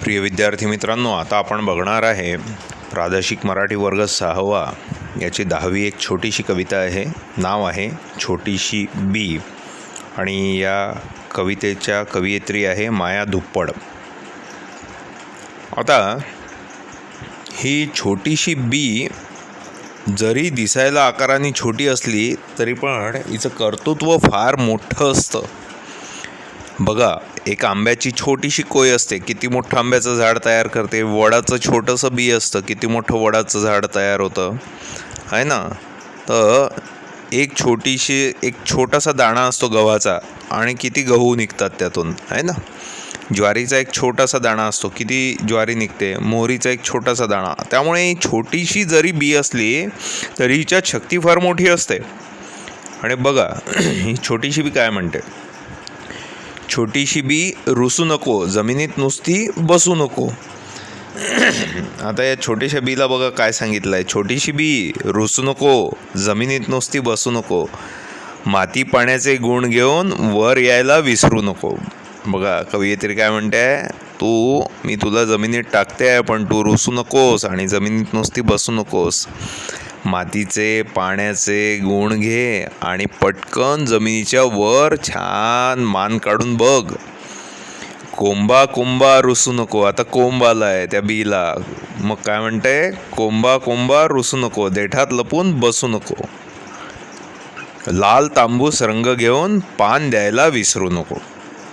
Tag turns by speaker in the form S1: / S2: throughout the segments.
S1: प्रिय विद्यार्थी मित्रांनो, आता आपण बघणार आहे प्रादेशिक मराठी वर्ग 6वा याची 10वी एक छोटीशी कविता आहे. नाव आहे छोटीशी बी आणि या कवितेच्या कवयित्री आहे माया धुप्पड. आता ही छोटीशी बी जरी दिसायला आकाराने छोटी असली तरी पण हिचं कर्तृत्व फार मोठं असतं. बघा, एक आंब्याची छोटीशी कोय असते, किती मोठं आंब्याचं झाड तयार करते. वडाचं छोटंसं बी असतं, किती मोठं वडाचं झाड तयार होतं, आहे ना. तर एक छोटासा दाणा असतो गव्हाचा आणि किती गहू निघतात त्यातून, आहे ना. ज्वारीचा एक छोटासा दाणा असतो, किती ज्वारी निघते. मोहरीचा एक छोटासा दाणा. त्यामुळे छोटीशी जरी बी असली तरी हिच्यात शक्ती फार मोठी असते. आणि बघा ही छोटीशी बी काय म्हणते, छोटीशी बी रुसू नको, जमिनीत नुसती बसू नको. आता या छोट्याशा बीला बघा काय सांगितलं आहे, छोटीशी बी रुसू नको, जमिनीत नुसती बसू नको, माती पाण्याचे गुण घेऊन वर यायला विसरू नको. बघा कवयित्री काय म्हणते, मी तुला जमिनीत टाकते आहे पण तू रुसू नकोस आणि जमिनीत नुसती बसू नकोस. मातीचे पाण्याचे गुण घे आणि पटकन जमिनीच्या वर छान मान काढून बघ. कोंबा रुसू नको. आता कोंब आलाय त्या बीला, मग काय म्हणते, कोंबा रुसू नको, देठात लपून बसू नको. लाल तांबूस रंग घेऊन पान द्यायला विसरू नको.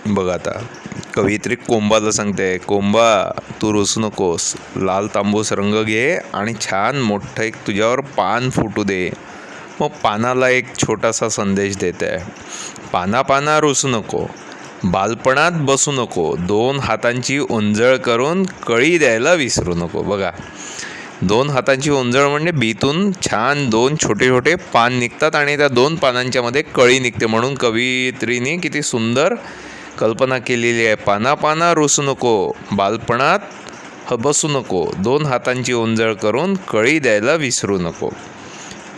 S1: बघा आता कवयित्री कोंबाला सांगते, कोंबा तू रुसू नकोस, लाल तांबूस रंग घे आणि छान मोठं एक तुझ्यावर पान फुटू दे. मग पानाला एक छोटासा संदेश देत आहे, पाना रुसू नको, बालपणात बसू नको, 2 हातांची उंजळ करून कळी द्यायला विसरू नको. बघा 2 हातांची उंजळ म्हणजे बीतून छान 2 छोटे पान निघतात आणि त्या 2 पानांच्या मध्ये कळी निघते. म्हणून कवयित्रीने किती सुंदर कल्पना केलेली आहे. पाना रुसू नको, बालपणात बसू नको, 2 हातांची उंजळ करून कळी द्यायला विसरू नको.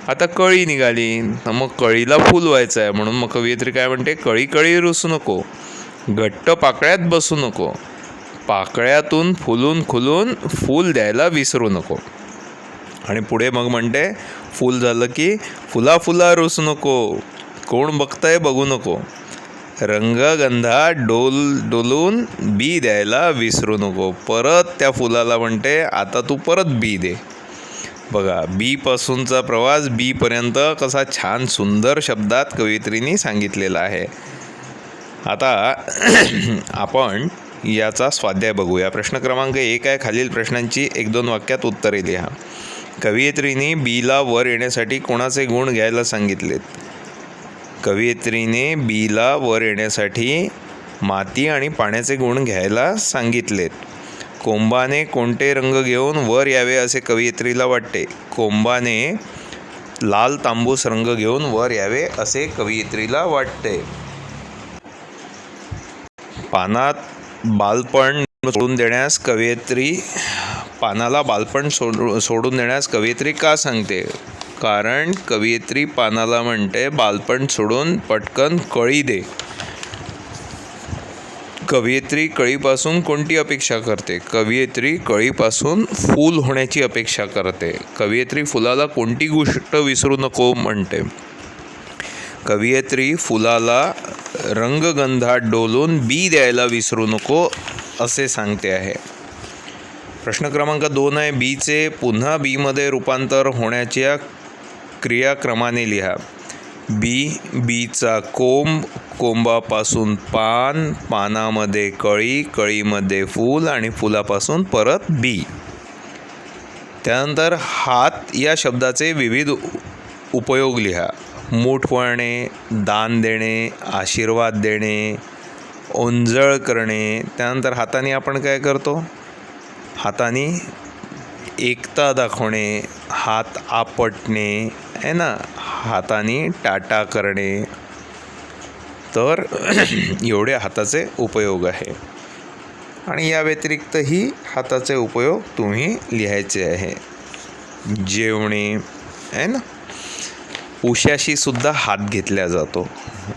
S1: आता कळी निघाली, मग कळीला फूल व्हायचं आहे. म्हणून मग कवयित्री काय म्हणते, कळी रुसू नको, घट्ट पाकळ्यात बसू नको, पाकळ्यातून फुलून खुलून फूल द्यायला विसरू नको. आणि पुढे मग म्हणते, फूल झालं की फुला रुसू नको, कोण बघतंय बघू नको, रंगगंधा डोलून बी द्यायला विसरू नको. परत त्या फुलाला म्हणते, आता तू परत बी दे. बघा बी पासूनचा प्रवास बी पर्यंत कसा छान सुंदर शब्दात कवयित्रीने सांगितलेला आहे. आता आपण याचा स्वाध्याय बघूया. प्रश्न क्रमांक 1 आहे, खालील प्रश्नांची 1-2 वाक्यात उत्तरे लिहा. कवयित्रीने बीला वर येण्यासाठी कोणाचे गुण घ्यायला सांगितलेत. कवयित्रीने बीला वर येण्यासाठी माती आणि पाण्याचे गुण घ्यायला सांगितलेत. कोंबाने कोणते रंग घेऊन वर यावे असे कवयित्रीला वाटते. कोंबाने लाल तांबूस रंग घेऊन वर यावे असे कवयित्रीला वाटते. पानात बालपण सोडून देण्यास पानाला बालपण सोडून देण्यास कवयित्री का सांगते. कारण कवयित्री पानाला म्हणते, बालपण सोडून पटकन कळी दे. कवयित्री कळीपासून कोणती अपेक्षा करते. कवयित्री कळीपासून फूल होण्याची अपेक्षा करते. कवयित्री फुलाला कोणती गोष्ट विसरू नको म्हणते. कवयित्री फुलाला रंगगंधात डोलून बी द्यायला विसरू नको असे सांगते आहे. प्रश्न क्रमांक 2 आहे, बीचे पुन्हा बीमध्ये रूपांतर होण्याच्या क्रियाक्रमाने लिहा. बीचा कोंब, कोंबापासून पान, पानामध्ये कळी, कळीमध्ये फूल आणि फुलापासून परत बी. त्यानंतर हात या शब्दाचे विविध उपयोग लिहा. मूठवळणे, दान देणे, आशीर्वाद देणे, ओंजळ करणे. त्यानंतर हाताने आपण काय करतो, हाताने एकता दाखवणे, हात आपटणे, आहे ना, हाताने टाटा करणे. तर एवढे हाताचे उपयोग आहे आणि या व्यतिरिक्तही हाताचे उपयोग तुम्ही लिहायचे आहे. जेवणे, आहे ना, उशाशी सुद्धा हात घेतला जातो.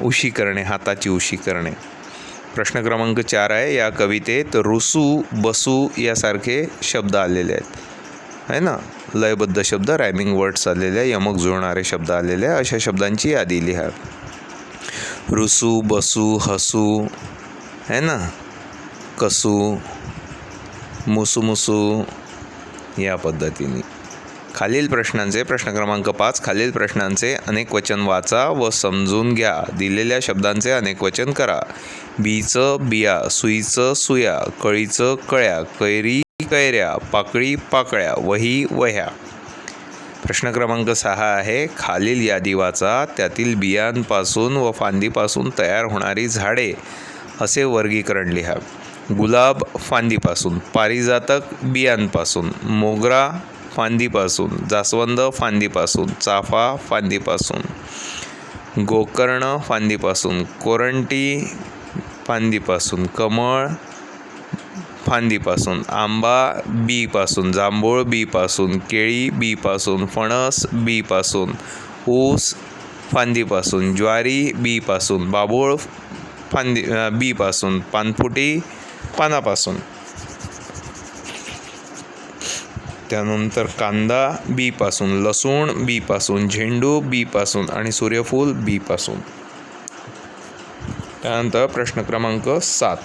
S1: उशी करणे, हाताची उशी करणे. प्रश्न क्रमांक 4 आहे, या कवितेत रुसू बसू यासारखे शब्द आलेले आहेत, आहे ना. लयबद्ध शब्द, रायमिंग वर्ड्स आलेले, यमक जुळणारे शब्द आलेले, अशा शब्दांची यादी लिहा. रुसू बसू हसू, है ना, कसू, मुसू या पद्धतीने. खालील प्रश्नांचे प्रश्न क्रमांक 5, खालील प्रश्नांचे अनेक वचन वाचा व समजून घ्या. दिलेल्या शब्दांचे अनेक वचन करा. बीचं बिया, सुईचं सुया, कळीचं कळ्या, कैरी कैऱ्या, पाकळी पाकळ्या, वही वह्या. प्रश्न क्रमांक 6 आहे, खालील यादी वाचा. त्यातील बियांपासून व फांदीपासून तयार होणारी झाडे असे वर्गीकरण लिहा. गुलाब फांदीपासून, पारिजातक बियांपासून, मोगरा फांदीपासून, जास्वंद फांदीपासून, चाफा फांदीपासून, गोकर्ण फांदीपासून, कोरंटी फांदीपासून, कमळ फांदीपासून, आंबा बीपासून, जांभूळ बीपासून, केळी बीपासून, फणस बीपासून, ऊस फांदीपासून, ज्वारी बीपासून, बाभूळ बीपासून, पानफुटी पानापासून. त्यानंतर कांदा बीपासून, लसूण बीपासून, झेंडू बीपासून आणि सूर्यफूल बीपासून. त्यानंतर प्रश्न क्रमांक 7,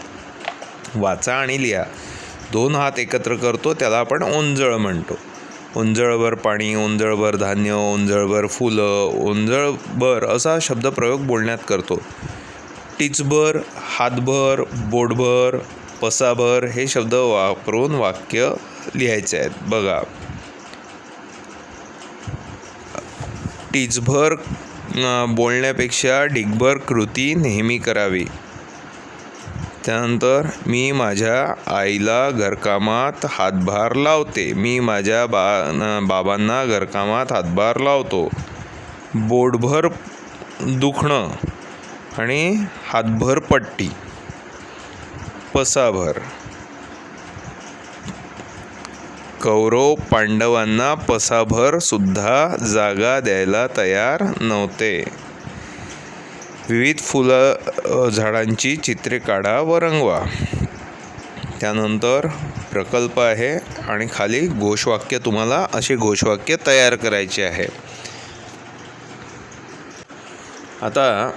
S1: वाचा आणि लिहा. 2 हात एकत्र करतो त्याला आपण ओंजळ म्हणतो. ओंजळभर पाणी, ओंजळभर धान्य, ओंजळभर फुलं, ओंजळभर असा शब्दप्रयोग बोलण्यात करतो. टिचभर, हातभर, बोटभर, पसाभर हे शब्द वापरून वाक्य लिहायचे आहेत. बघा, टिचभर बोलण्यापेक्षा ढिगभर कृती नेहमी करावी. त्यानंतर मी माझ्या आईला घरकामात हातभार लावते. मी माझ्या बाबांना घरकामात हातभार लावतो. बोटभर दुखणं आणि हातभर पट्टी. पसाभर, कौरव पांडवांना पसाभर सुद्धा जागा द्यायला तयार नव्हते. विविध फुलं झाडांची चित्रे काढा व रंगवा. त्यानंतर प्रकल्प आहे आणि खाली घोषवाक्य, तुम्हाला असे घोषवाक्य तयार करायचे आहे. आता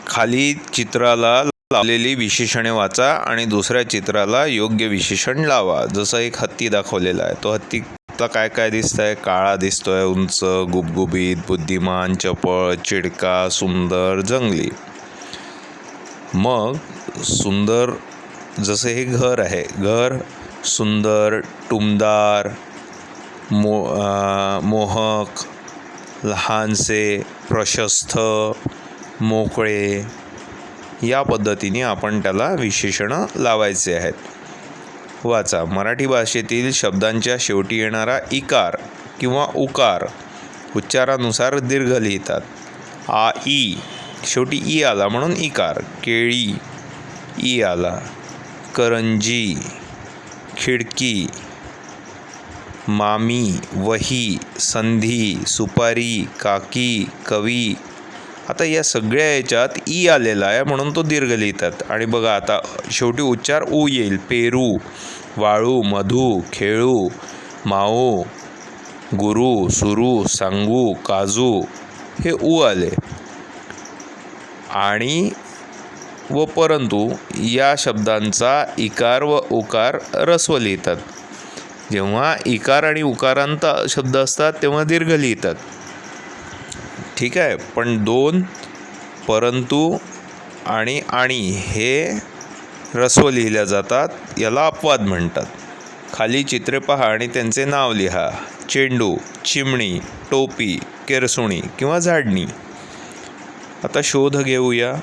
S1: खाली चित्राला लावलेली विशेषणे वाचा आणि दुसऱ्या चित्राला योग्य विशेषण लावा. जसं एक हत्ती दाखवलेला आहे, तो हत्तीला काय काय दिसत आहे? काळा दिसतोय, उंच, गुबगुबीत, बुद्धिमान, चपळ, चिडका, सुंदर, जंगली. मग सुंदर, जसं हे घर आहे, घर सुंदर, टुमदार, मोहक, लहानसे, प्रशस्त, मोकळे, या पद्धतीने आपण त्याला विशेषणं लावायचे आहेत. वाचा. मराठी भाषेतील शब्दांच्या शेवटी येणारा इकार किंवा उकार उच्चारानुसार दीर्घ लिहितात. आ ई, शेवटी ई आला म्हणून इकार. केळी, ई आला. करंजी, खिडकी, मामी, वही, संधी, सुपारी, काकी, कवी. आता या सगळ्या याच्यात ई आलेला आहे म्हणून तो दीर्घ लिहितात. आणि बघा आता शेवटी उच्चार ऊ येईल. पेरू, वाळू, मधू, खेळू, माऊ, गुरु, सुरू, सांगू, काजू हे ऊ आले. आणि व परंतु या शब्दांचा इकार व उकार ऱ्हस्व लिहितात. जेव्हा इकार आणि उकारांत शब्द असतात तेव्हा दीर्घ लिहितात. ठीक आहे, पण 2 परंतु आणि हे ऱ्हस्व लिहिल्या जातात. याला अपवाद म्हणतात. खाली चित्रे पहा आणि त्यांचे नाव लिहा. चेंडू, चिमणी, टोपी, केरसुणी किंवा झाडणी. आता शोध घेऊया.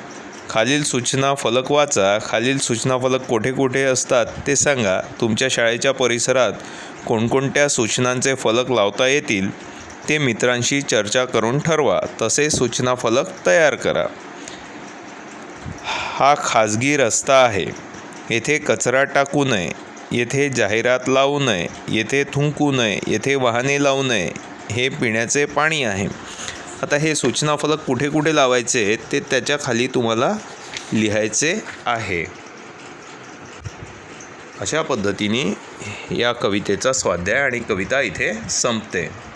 S1: खालील सूचना फलक वाचा. खालील सूचना फलक कोठे कोठे असतात ते सांगा. तुमच्या शाळेच्या परिसरात कोणकोणत्या सूचनांचे फलक लावता येतील ते मित्रांशी चर्चा करून ठरवा. तसे सूचना फलक तयार करा. हा खाजगी रस्ता आहे. येथे कचरा टाकू नये. येथे जाहिरात लावू नये. येथे थुंकू नये. येथे वाहने लावू नये. हे पिण्याचे पाणी आहे. आता हे सूचना फलक कुठे कुठे लावायचे ते त्याच्या खाली तुम्हाला लिहायचे आहे. अशा पद्धतीने या कवितेचा स्वाध्याय आणि कविता इथे संपते.